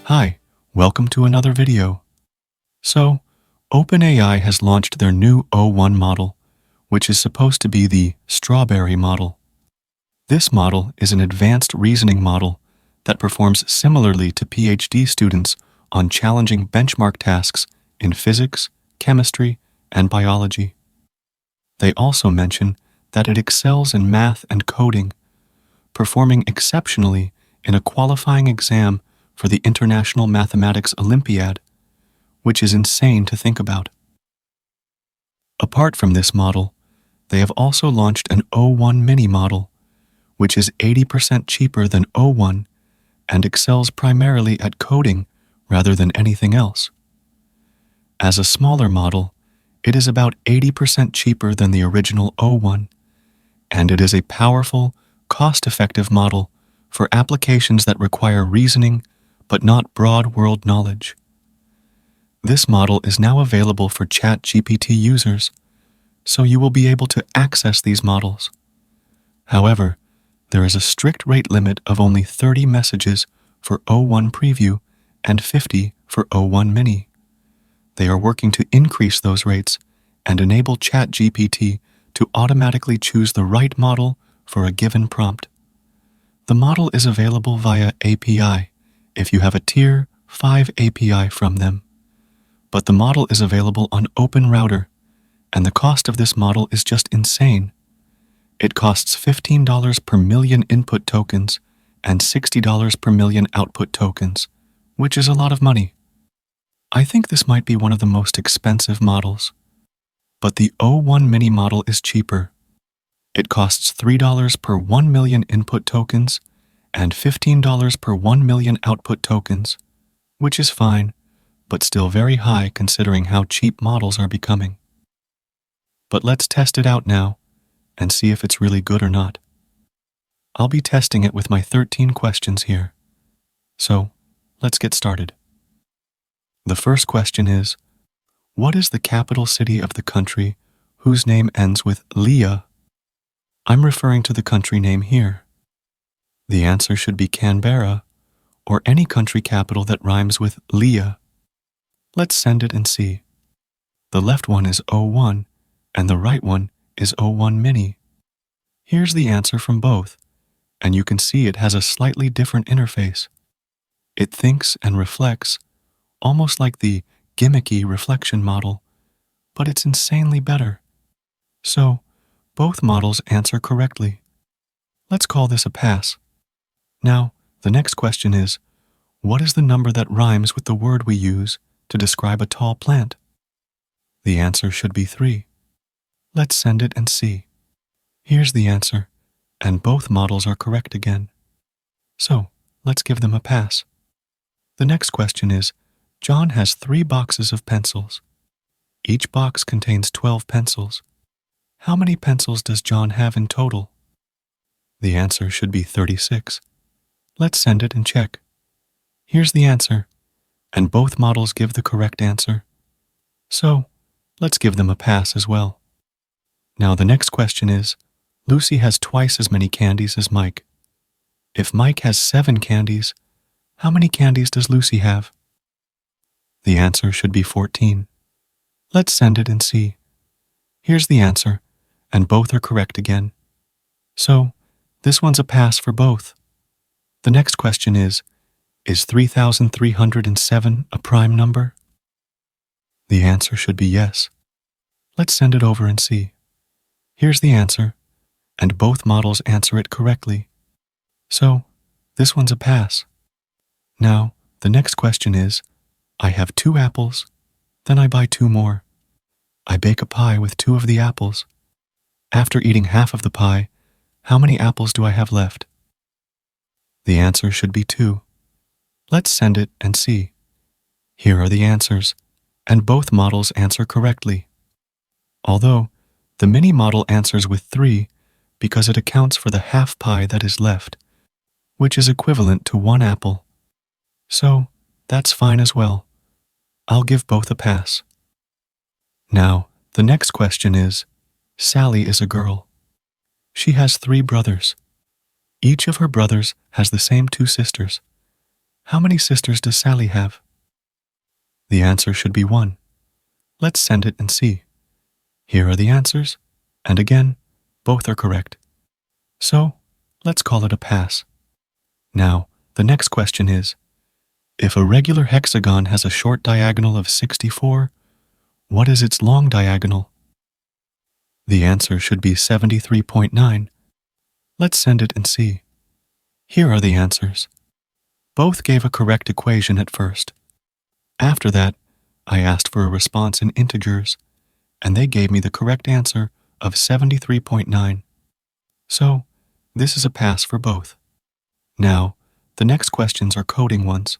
Hi, welcome to another video. So, OpenAI has launched their new O1 model, which is supposed to be the strawberry model. This model is an advanced reasoning model that performs similarly to PhD students on challenging benchmark tasks in physics, chemistry, and biology. They also mention that it excels in math and coding, performing exceptionally in a qualifying exam for the International Mathematics Olympiad, which is insane to think about. Apart from this model, they have also launched an O1 Mini model, which is 80% cheaper than O1 and excels primarily at coding rather than anything else. As a smaller model, it is about 80% cheaper than the original O1, and it is a powerful, cost-effective model for applications that require reasoning but not broad world knowledge. This model is now available for ChatGPT users, so you will be able to access these models. However, there is a strict rate limit of only 30 messages for O1 Preview and 50 for O1 Mini. They are working to increase those rates and enable ChatGPT to automatically choose the right model for a given prompt. The model is available via API if you have a Tier 5 API from them, but the model is available on OpenRouter, and the cost of this model is just insane. It costs $15 per million input tokens and $60 per million output tokens, which is a lot of money. I think this might be one of the most expensive models, but the O1 Mini model is cheaper. It costs $3 per 1 million input tokens and $15 per 1 million output tokens, which is fine, but still very high considering how cheap models are becoming. But let's test it out now and see if it's really good or not. I'll be testing it with my 13 questions here. So, let's get started. The first question is, what is the capital city of the country whose name ends with Leah? I'm referring to the country name here. The answer should be Canberra, or any country capital that rhymes with Leah. Let's send it and see. The left one is O1, and the right one is O1 Mini. Here's the answer from both, and you can see it has a slightly different interface. It thinks and reflects, almost like the gimmicky reflection model, but it's insanely better. So, both models answer correctly. Let's call this a pass. Now, the next question is, what is the number that rhymes with the word we use to describe a tall plant? The answer should be 3. Let's send it and see. Here's the answer, and both models are correct again. So, let's give them a pass. The next question is, John has 3 boxes of pencils. Each box contains 12 pencils. How many pencils does John have in total? The answer should be 36. Let's send it and check. Here's the answer, and both models give the correct answer. So, let's give them a pass as well. Now the next question is, Lucy has twice as many candies as Mike. If Mike has 7 candies, how many candies does Lucy have? The answer should be 14. Let's send it and see. Here's the answer, and both are correct again. So, this one's a pass for both. The next question is 3,307 a prime number? The answer should be yes. Let's send it over and see. Here's the answer, and both models answer it correctly. So, this one's a pass. Now, the next question is, I have 2 apples, then I buy 2 more. I bake a pie with 2 of the apples. After eating half of the pie, how many apples do I have left? The answer should be 2. Let's send it and see. Here are the answers, and both models answer correctly. Although, the mini model answers with 3 because it accounts for the half pie that is left, which is equivalent to 1 apple. So, that's fine as well. I'll give both a pass. Now, the next question is, Sally is a girl. She has 3 brothers. Each of her brothers has the same 2 sisters. How many sisters does Sally have? The answer should be 1. Let's send it and see. Here are the answers, and again, both are correct. So, let's call it a pass. Now, the next question is, if a regular hexagon has a short diagonal of 64, what is its long diagonal? The answer should be 73.9. Let's send it and see. Here are the answers. Both gave a correct equation at first. After that, I asked for a response in integers, and they gave me the correct answer of 73.9. So, this is a pass for both. Now, the next questions are coding ones.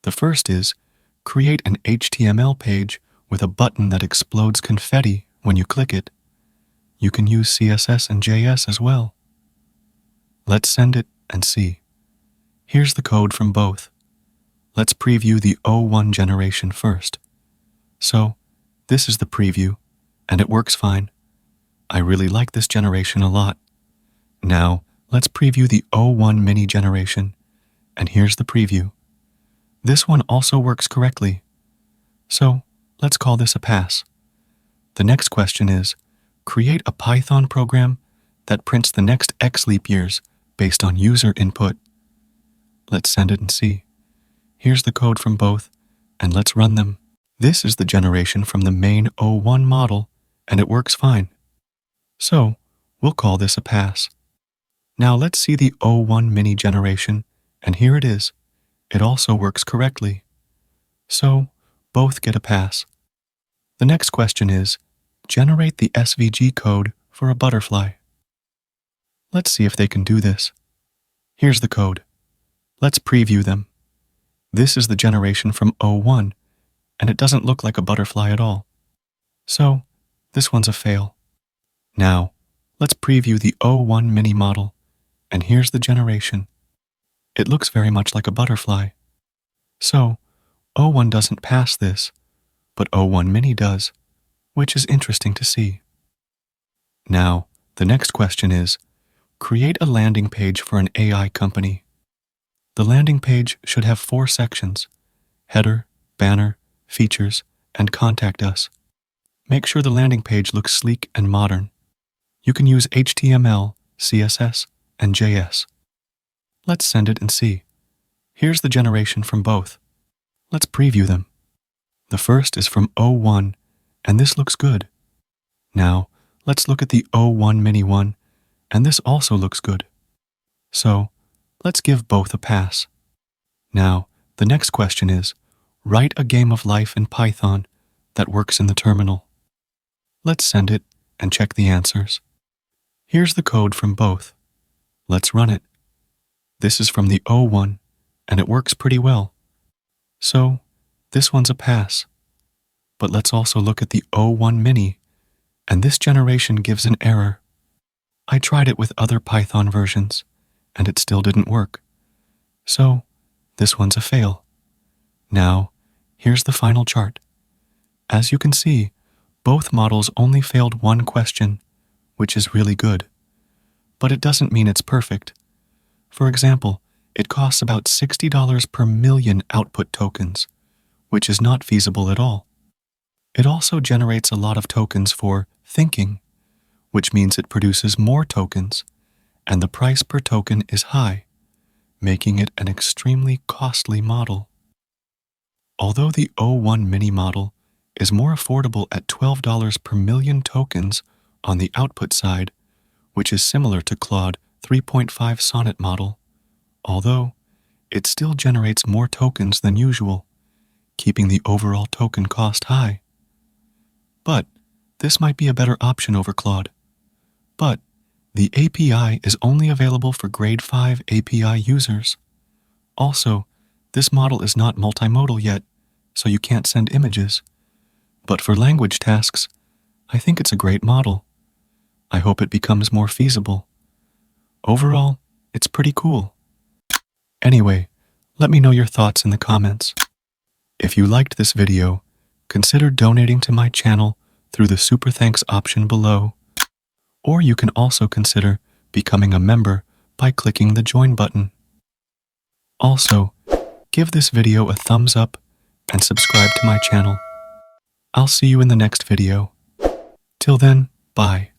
The first is, create an HTML page with a button that explodes confetti when you click it. You can use CSS and JS as well. Let's send it and see. Here's the code from both. Let's preview the O1 generation first. So, this is the preview, and it works fine. I really like this generation a lot. Now, let's preview the O1 Mini generation, and here's the preview. This one also works correctly. So, let's call this a pass. The next question is, create a Python program that prints the next X leap years based on user input. Let's send it and see. Here's the code from both, and let's run them. This is the generation from the main O1 model, and it works fine. So, we'll call this a pass. Now let's see the O1 Mini generation, and here it is. It also works correctly. So, both get a pass. The next question is, generate the SVG code for a butterfly. Let's see if they can do this. Here's the code. Let's preview them. This is the generation from O1, and it doesn't look like a butterfly at all. So, this one's a fail. Now, let's preview the O1 Mini model, and here's the generation. It looks very much like a butterfly. So, O1 doesn't pass this, but O1 Mini does, which is interesting to see. Now, the next question is, create a landing page for an AI company. The landing page should have 4 sections: header, banner, features, and contact us. Make sure the landing page looks sleek and modern. You can use HTML, CSS, and JS. Let's send it and see. Here's the generation from both. Let's preview them. The first is from O1, and this looks good. Now, let's look at the O1 Mini one, and this also looks good. So, let's give both a pass. Now, the next question is, write a game of life in Python that works in the terminal. Let's send it and check the answers. Here's the code from both. Let's run it. This is from the O1, and it works pretty well. So, this one's a pass. But let's also look at the O1 Mini, and this generation gives an error. I tried it with other Python versions, and it still didn't work. So, this one's a fail. Now, here's the final chart. As you can see, both models only failed one question, which is really good. But it doesn't mean it's perfect. For example, it costs about $60 per million output tokens, which is not feasible at all. It also generates a lot of tokens for thinking, which means it produces more tokens, and the price per token is high, making it an extremely costly model. Although the O1 Mini model is more affordable at $12 per million tokens on the output side, which is similar to Claude 3.5 Sonnet model, although it still generates more tokens than usual, keeping the overall token cost high. But this might be a better option over Claude. But the API is only available for Grade 5 API users. Also, this model is not multimodal yet, so you can't send images. But for language tasks, I think it's a great model. I hope it becomes more feasible. Overall, it's pretty cool. Anyway, let me know your thoughts in the comments. If you liked this video, consider donating to my channel through the Super Thanks option below. Or you can also consider becoming a member by clicking the Join button. Also, give this video a thumbs up and subscribe to my channel. I'll see you in the next video. Till then, bye.